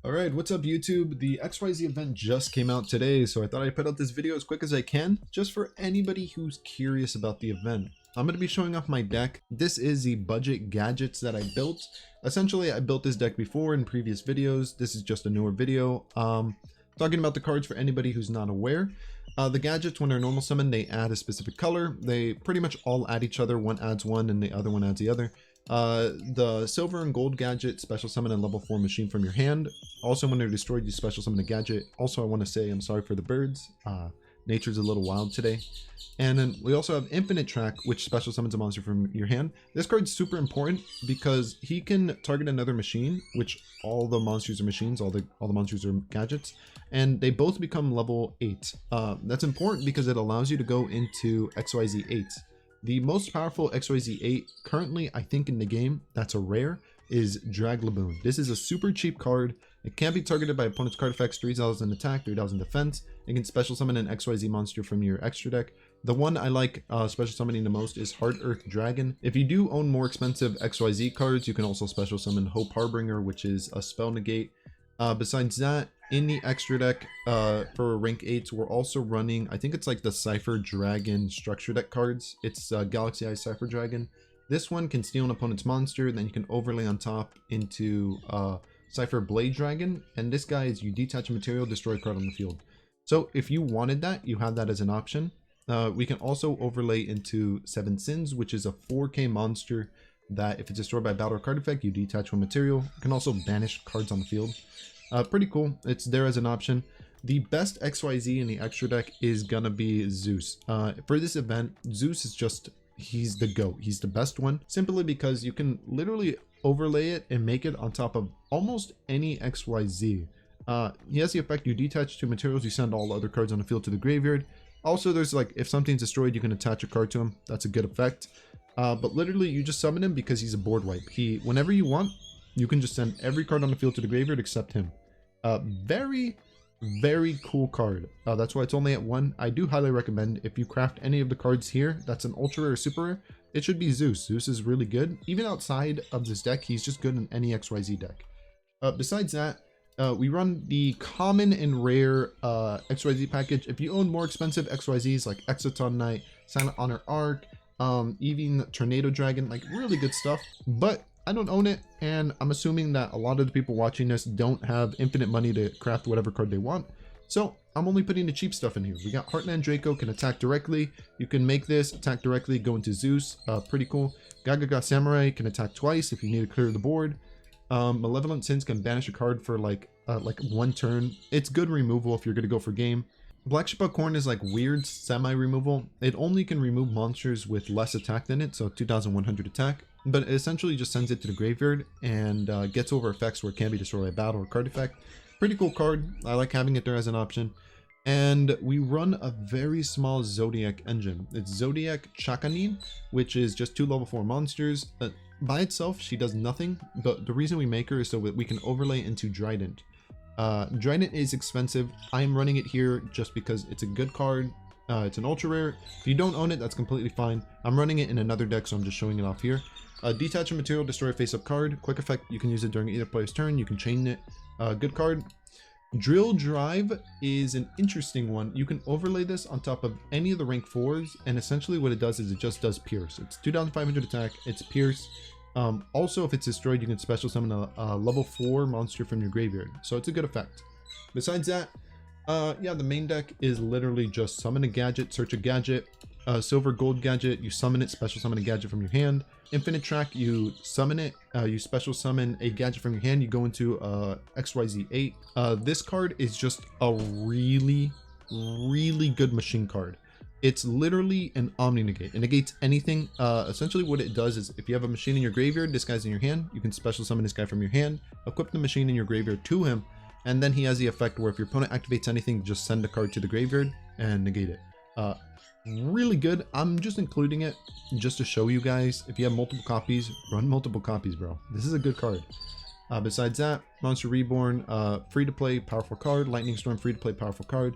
Alright, what's up YouTube? The XYZ event just came out today, so I thought I'd put out this video as quick as I can, just for anybody who's curious about the event. I'm going to be showing off my deck. This is the budget gadgets that I built. Essentially, I built this deck before in previous videos. This is just a newer video. Talking about the cards for anybody who's not aware. The gadgets, when they're normal summon, they add a specific color. They pretty much all add each other. One adds one and the other one adds the other. The Silver and Gold Gadget special summon and level 4 machine from your hand. Also, when they're destroyed, you special summon a gadget. Also, I want to say I'm sorry for the birds. Nature's a little wild today. And then we also have Infinitrack, which special summons a monster from your hand. This card's super important because he can target another machine, which all the monsters are machines, all the monsters are gadgets, and they both become level 8. That's important because it allows you to go into XYZ 8. The most powerful XYZ 8 currently, I think, in the game, that's a rare, is Drag Laboon. This is a super cheap card. It can't be targeted by opponent's card effects, 3,000 attack, 3,000 defense. It can special summon an XYZ monster from your extra deck. The one I like special summoning the most is Heart Earth Dragon. If you do own more expensive XYZ cards, you can also special summon Hope Harbinger, which is a spell negate. Besides that, in the extra deck for rank 8s, we're also running, I think it's like the Cypher Dragon structure deck cards. It's Galaxy Eye Cypher Dragon. This one can steal an opponent's monster, then you can overlay on top into Cypher Blade Dragon. And this guy is you detach a material, destroy a card on the field. So if you wanted that, you have that as an option. We can also overlay into Seven Sins, which is a 4K monster that if it's destroyed by a battle or card effect, you detach one material. You can also banish cards on the field. Pretty cool. It's there as an option. The best XYZ in the extra deck is gonna be Zeus. For this event, Zeus is just, he's the GOAT. He's the best one, simply because you can literally overlay it and make it on top of almost any XYZ. He has the effect you detach two materials, you send all other cards on the field to the graveyard. Also, there's like, if something's destroyed, you can attach a card to him. That's a good effect. But literally, you just summon him because he's a board wipe. Whenever you want, you can just send every card on the field to the graveyard except him. Very, very cool card. That's why it's only at 1. I do highly recommend if you craft any of the cards here, that's an ultra rare or super rare, it should be Zeus. Zeus is really good. Even outside of this deck, he's just good in any XYZ deck. Besides that, we run the common and rare XYZ package. If you own more expensive XYZs like Exoton Knight, Silent Honor Arc, even Tornado Dragon, like really good stuff, but I don't own it, and I'm assuming that a lot of the people watching this don't have infinite money to craft whatever card they want, so I'm only putting the cheap stuff in here. We got Heartlandraco, can attack directly. You can make this attack directly, go into Zeus, pretty cool. Gagaga Samurai can attack twice if you need to clear the board. Malevolent Sins can banish a card for like 1 turn. It's good removal if you're gonna go for game. Blackship is like weird semi-removal. It only can remove monsters with less attack than it, so 2,100 attack, but it essentially just sends it to the graveyard and gets over effects where it can be destroyed by battle or card effect. Pretty cool card. I like having it there as an option. And we run a very small Zoodiac engine. It's Zoodiac Chakanin, which is just 2 level 4 monsters. By itself, she does nothing, but the reason we make her is so that we can overlay into Trident. Trident is expensive. I'm running it here just because it's a good card. It's an ultra rare. If you don't own it, that's completely fine. I'm running it in another deck, so I'm just showing it off here. Detach a material, destroy a face-up card. Quick effect, you can use it during either player's turn. You can chain it. Good card. Drill Drive is an interesting one. You can overlay this on top of any of the rank 4s, and essentially what it does is it just does Pierce. It's 2,500 attack, it's Pierce. Also, if it's destroyed, you can special summon a level 4 monster from your graveyard, so it's a good effect. Besides that, yeah, the main deck is literally just summon a gadget, search a gadget. Silver Gold Gadget, you summon it, special summon a gadget from your hand. Infinitrack, you summon it, you special summon a gadget from your hand, you go into XYZ 8. This card is just a really, really good machine card. It's literally an Omni Negate. It negates anything. Essentially what it does is if you have a machine in your graveyard, this guy's in your hand, you can special summon this guy from your hand, equip the machine in your graveyard to him, and then he has the effect where if your opponent activates anything, just send a card to the graveyard and negate it. Really good. I'm just including it just to show you guys. If you have multiple copies, run multiple copies, bro. This is a good card. Besides that, Monster Reborn, free to play, powerful card. Lightning Storm, free to play, powerful card.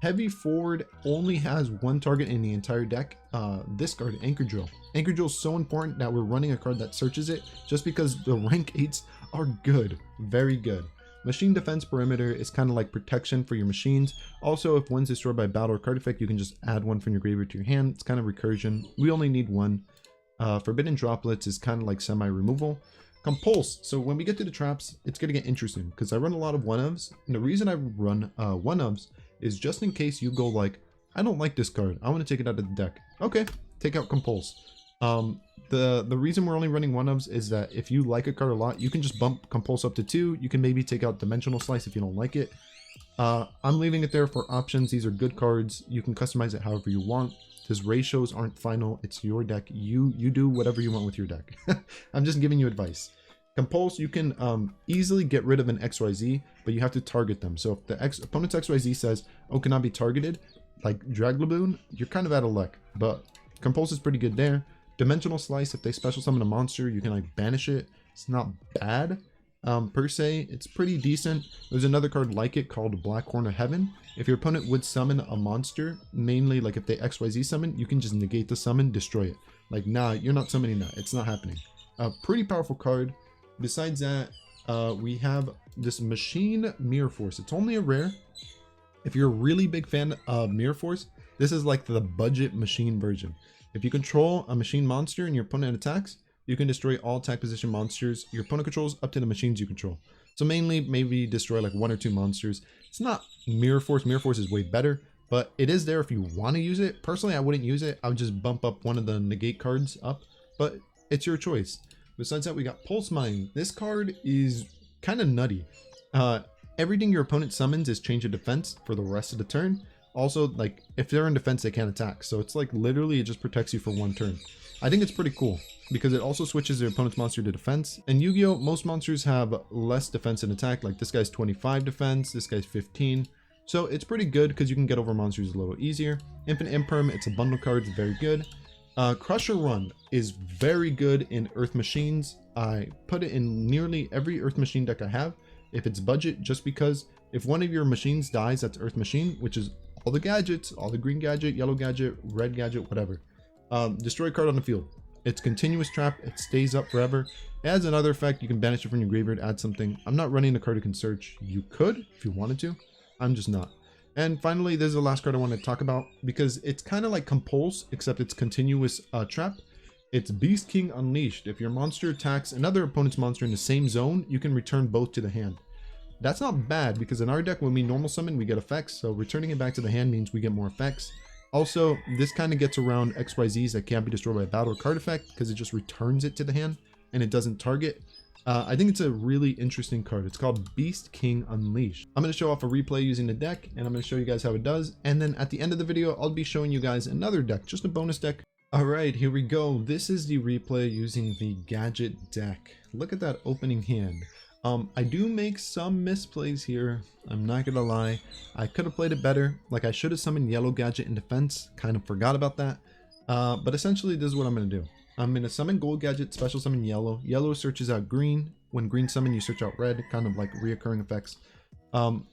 Heavy Forward only has 1 target in the entire deck. This card, Anchor Drill. Anchor Drill is so important that we're running a card that searches it just because the rank 8s are good, very good. Machine defense perimeter is kind of like protection for your machines. Also, if one's destroyed by battle or card effect, you can just add one from your graveyard to your hand. It's kind of recursion. We only need one. Forbidden Droplets is kind of like semi-removal. Compulse. So when we get to the traps, it's going to get interesting because I run a lot of 1-ofs. And the reason I run 1-ofs is just in case you go like, I don't like this card, I want to take it out of the deck. Okay, take out Compulse. The reason we're only running 1-ofs is that if you like a card a lot, you can just bump Compulse up to 2. You can maybe take out Dimensional Slice if you don't like it. I'm leaving it there for options. These are good cards. You can customize it however you want. His ratios aren't final. It's your deck. You do whatever you want with your deck. I'm just giving you advice. Compulse, you can easily get rid of an XYZ, but you have to target them. So if the opponent's XYZ says, oh, cannot be targeted, like Draglaboon, you're kind of out of luck. But Compulse is pretty good there. Dimensional Slice, if they special summon a monster, you can like banish it. It's not bad per se. It's pretty decent. There's another card like it called Black Horn of Heaven. If your opponent would summon a monster, mainly like if they XYZ summon, you can just negate the summon, destroy it. Like, nah, you're not summoning that. It's not happening. A pretty powerful card. Besides that, we have this Machine Mirror Force. It's only a rare. If you're a really big fan of Mirror Force, this is like the budget machine version. If you control a machine monster and your opponent attacks, you can destroy all attack position monsters your opponent controls up to the machines you control. So mainly, maybe destroy like 1 or 2 monsters. It's not Mirror Force. Mirror Force is way better, but it is there if you want to use it. Personally, I wouldn't use it. I would just bump up one of the negate cards up, but it's your choice. Besides that, we got Pulse Mine. This card is kind of nutty. Everything your opponent summons is change of defense for the rest of the turn. Also, like, if they're in defense, they can't attack. So it's like, literally, it just protects you for 1 turn. I think it's pretty cool because it also switches their opponent's monster to defense. In Yu-Gi-Oh, most monsters have less defense and attack. Like, this guy's 25 defense, this guy's 15. So it's pretty good because you can get over monsters a little easier. Infinite Imperm, it's a bundle card, it's very good. Crusher Run is very good in Earth Machines. I put it in nearly every Earth Machine deck I have, if it's budget, just because if one of your machines dies, that's Earth Machine, which is all the gadgets, all the Green Gadget, Yellow Gadget, Red Gadget, whatever. Destroy a card on the field. It's continuous trap, it stays up forever. It adds another effect, you can banish it from your graveyard, add something. I'm not running the card you can search. You could, if you wanted to. I'm just not. And finally, this is the last card I want to talk about because it's kind of like Compulse, except it's continuous trap. It's Beast King Unleashed. If your monster attacks another opponent's monster in the same zone, you can return both to the hand. That's not bad because in our deck, when we normal summon, we get effects. So returning it back to the hand means we get more effects. Also, this kind of gets around XYZs that can't be destroyed by a battle or card effect because it just returns it to the hand and it doesn't target. I think it's a really interesting card. It's called Beast King Unleashed. I'm going to show off a replay using the deck and I'm going to show you guys how it does. And then at the end of the video, I'll be showing you guys another deck, just a bonus deck. All right, here we go. This is the replay using the Gadget deck. Look at that opening hand. I do make some misplays here. I'm not gonna lie. I could have played it better. Like I should have summoned Yellow Gadget in defense. Kind of forgot about that. But essentially this is what I'm gonna do. I'm gonna summon Gold Gadget, special summon Yellow. Yellow searches out Green. When Green summon, you search out Red. Kind of like reoccurring effects.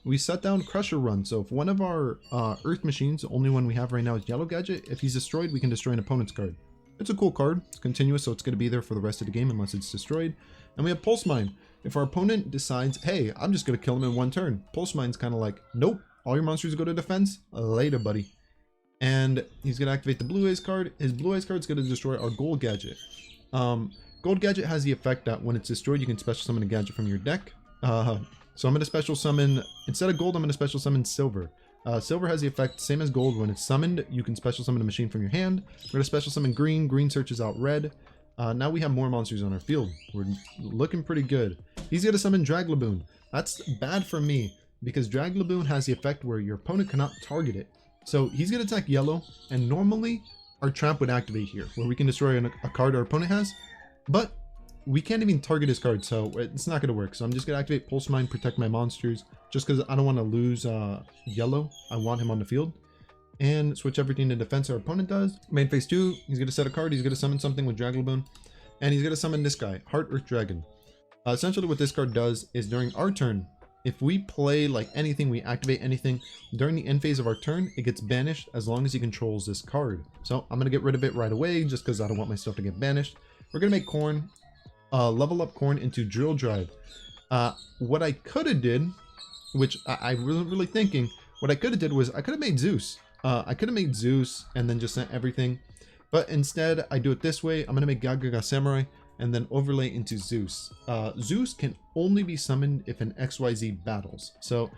We set down Crusher Run. So if one of our Earth machines, the only one we have right now is Yellow Gadget, if he's destroyed, we can destroy an opponent's card. It's a cool card. It's continuous, so it's going to be there for the rest of the game unless it's destroyed. And we have Pulse Mine. If our opponent decides, hey, I'm just going to kill him in 1 turn, Pulse Mine's kind of like, nope, all your monsters go to defense. Later, buddy. And he's going to activate the Blue Eyes card. His Blue Eyes card is going to destroy our Gold Gadget. Gold Gadget has the effect that when it's destroyed, you can special summon a gadget from your deck. So I'm going to special summon, instead of Gold, I'm going to special summon Silver. Silver has the effect, same as Gold, when it's summoned, you can special summon a machine from your hand. We're going to special summon Green. Green searches out Red. Now we have more monsters on our field. We're looking pretty good. He's going to summon Draglaboon. That's bad for me, because Draglaboon has the effect where your opponent cannot target it. So he's going to attack Yellow, and normally our trap would activate here, where we can destroy a card our opponent has, but we can't even target his card, so it's not going to work. So I'm just going to activate Pulse Mine, protect my monsters, just because I don't want to lose Yellow. I want him on the field. And switch everything to defense our opponent does. Main phase 2, he's going to set a card. He's going to summon something with Draglaboon. And he's going to summon this guy, Heart Earth Dragon. Essentially what this card does is during our turn, if we play like anything, we activate anything, during the end phase of our turn, it gets banished as long as he controls this card. So I'm going to get rid of it right away just because I don't want my stuff to get banished. We're going to make Corn. Level up Corn into Drill Drive. What I could have did, which I wasn't really thinking, what I could have did was I could have made Zeus. I could have made Zeus and then just sent everything. But instead, I do it this way. I'm going to make Gagaga Samurai and then overlay into Zeus. Zeus can only be summoned if an XYZ battles. So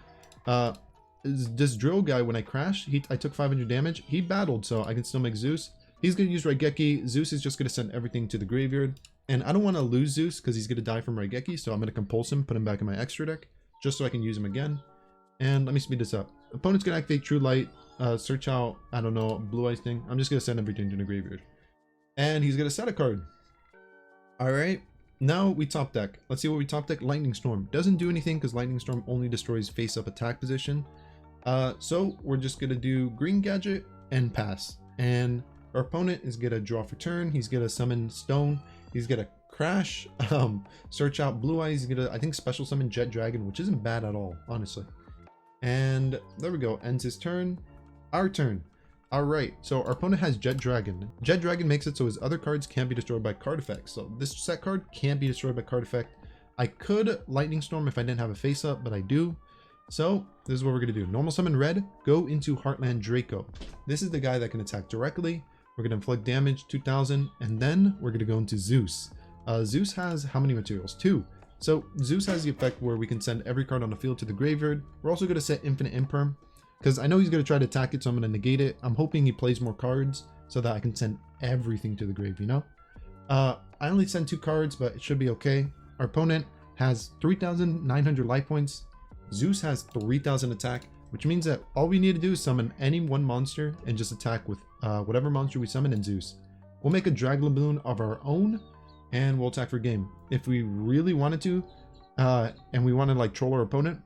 this drill guy, when I crashed, I took 500 damage. He battled, so I can still make Zeus. He's going to use Raigeki. Zeus is just going to send everything to the graveyard. And I don't want to lose Zeus because he's going to die from Raigeki, so I'm going to compulse him, put him back in my extra deck, just so I can use him again. And let me speed this up. Opponent's going to activate True Light, search out, I don't know, Blue Eyes thing. I'm just going to send everything to the graveyard. And he's going to set a card. Alright, now we top deck. Let's see what we top deck. Lightning Storm. Doesn't do anything because Lightning Storm only destroys face-up attack position. So we're just going to do Green Gadget and pass. And our opponent is going to draw for turn. He's going to summon Stone. He's going to crash, search out Blue Eyes. He's going to, I think, special summon Jet Dragon, which isn't bad at all, honestly. And there we go. Ends his turn. Our turn. Alright, so our opponent has Jet Dragon. Jet Dragon makes it so his other cards can't be destroyed by card effects. So this set card can't be destroyed by card effect. I could Lightning Storm if I didn't have a face up, but I do. So this is what we're going to do. Normal summon red, go into Heartlandraco. This is the guy that can attack directly. We're going to inflict damage, 2000, and then we're going to go into Zeus. Zeus has how many materials? 2. So Zeus has the effect where we can send every card on the field to the graveyard. We're also going to set Infinite Imperm, because I know he's going to try to attack it, so I'm going to negate it. I'm hoping he plays more cards so that I can send everything to the grave, you know? I only send 2 cards, but it should be okay. Our opponent has 3,900 life points. Zeus has 3,000 attack, which means that all we need to do is summon any one monster and just attack with whatever monster we summon in Zeus. We'll make a Draglaboon of our own, and we'll attack for game. If we really wanted to, and we want to like troll our opponent,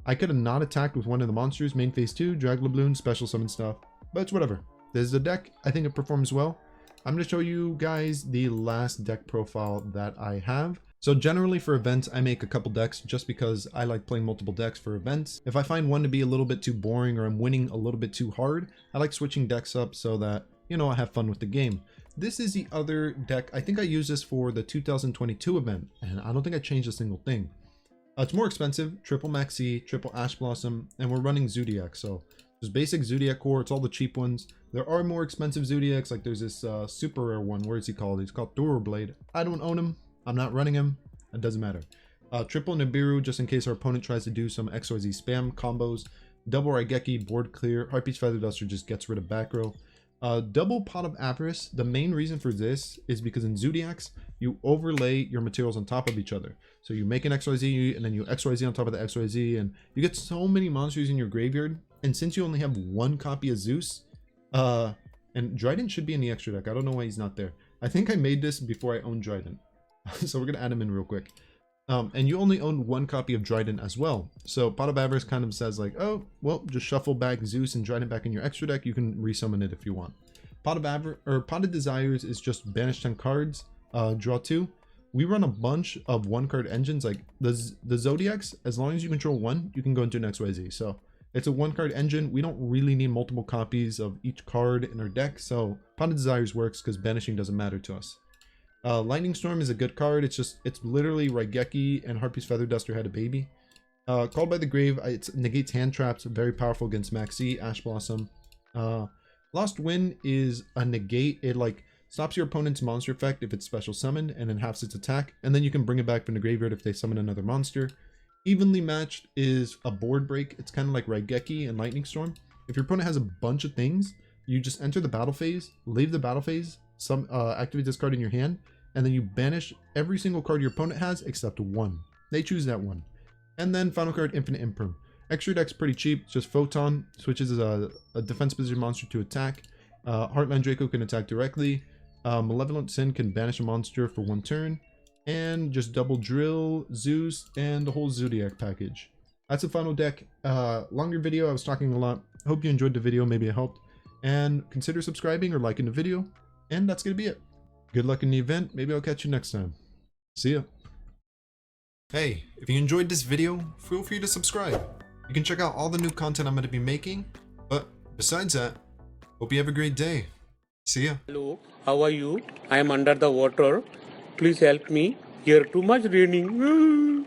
I could have not attacked with one of the monsters, main phase 2, Draglaboon, special summon stuff, but it's whatever. This is the deck. I think it performs well. I'm going to show you guys the last deck profile that I have. So generally for events, I make a couple decks just because I like playing multiple decks for events. If I find one to be a little bit too boring or I'm winning a little bit too hard, I like switching decks up so that, you know, I have fun with the game. This is the other deck. I think I used this for the 2022 event, and I don't think I changed a single thing. It's more expensive, triple Maxi, triple Ash Blossom, and we're running Zoodiac. So there's basic Zoodiac core, it's all the cheap ones. There are more expensive Zoodiacs, like there's this super rare one. Where is he called? He's called Blade. I don't own him. I'm not running him. It doesn't matter. Triple Nibiru, just in case our opponent tries to do some XYZ spam combos. Double Raigeki, board clear. Heartbeat's Feather Duster just gets rid of back row. Double Pot of Avarice. The main reason for this is because in Zoodiacs, you overlay your materials on top of each other. So you make an XYZ and then you XYZ on top of the XYZ, and you get so many monsters in your graveyard. And since you only have 1 copy of Zeus, and Dryden should be in the extra deck. I don't know why he's not there. I think I made this before I owned Dryden. So we're going to add him in real quick. And you only own 1 copy of Dryden as well. So Pot of Avarice kind of says like, oh, well, just shuffle back Zeus and Dryden back in your extra deck. You can resummon it if you want. Pot of Desires is just banish 10 cards, draw 2. We run a bunch of 1-card engines, like the Zoodiacs. As long as you control 1, you can go into an XYZ. So it's a 1-card engine. We don't really need multiple copies of each card in our deck. So Pot of Desires works because banishing doesn't matter to us. Lightning Storm is a good card. It's literally Raigeki and Heartbeat's Feather Duster had a baby. Called by the Grave, it negates hand traps, very powerful against Maxi, Ash Blossom. Lost Wind is a negate. It like stops your opponent's monster effect if it's special summoned and then halves its attack, and then you can bring it back from the graveyard if they summon another monster. Evenly Matched is a board break. It's kind of like Raigeki and Lightning Storm. If your opponent has a bunch of things, you just enter the battle phase, leave the battle phase, activate this card in your hand, and then you banish every single card your opponent has except 1. They choose that one. And then final card, Infinite Imperm. Extra deck's pretty cheap. It's just Photon, switches a defense position monster to attack. Heartlandraco can attack directly. Malevolent Sin can banish a monster for 1 turn. And just double Drill, Zeus, and the whole Zoodiac package. That's the final deck. Longer video, I was talking a lot. Hope you enjoyed the video, maybe it helped. And consider subscribing or liking the video. And that's going to be it. Good luck in the event. Maybe I'll catch you next time. See ya. Hey, if you enjoyed this video, feel free to subscribe. You can check out all the new content I'm going to be making. But besides that, hope you have a great day. See ya. Hello, how are you? I am under the water. Please help me. Here too much raining.